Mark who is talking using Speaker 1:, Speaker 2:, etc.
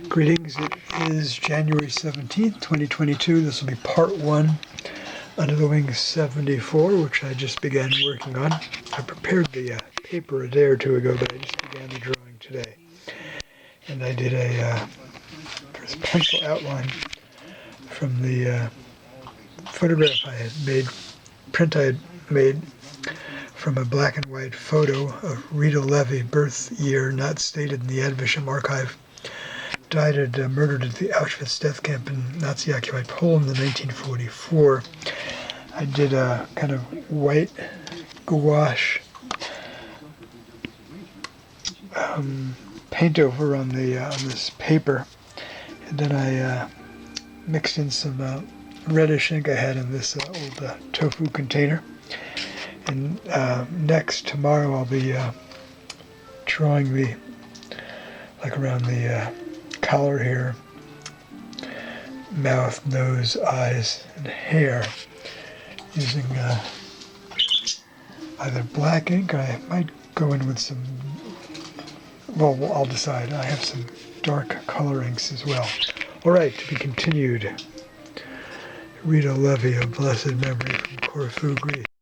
Speaker 1: Greetings, it is January 17th, 2022. This will be part 1, Under the Wing 74, which I just began working on. I prepared the paper a day or two ago, but I just began the drawing today. And I did a first pencil outline from the photograph I had made, print I had made from a black and white photo of Rita Levi, birth year not stated in the Yad Vashem archive. Murdered at the Auschwitz death camp in Nazi-occupied Poland in 1944. I did a kind of white gouache paint over on this paper, and then I mixed in some reddish ink I had in this old tofu container. And tomorrow I'll be drawing around the collar here, mouth, nose, eyes, and hair using either black ink, or I might go in with some, well, I'll decide. I have some dark color inks as well. All right, to be continued. Rita Levi of blessed memory from Corfu, Greece.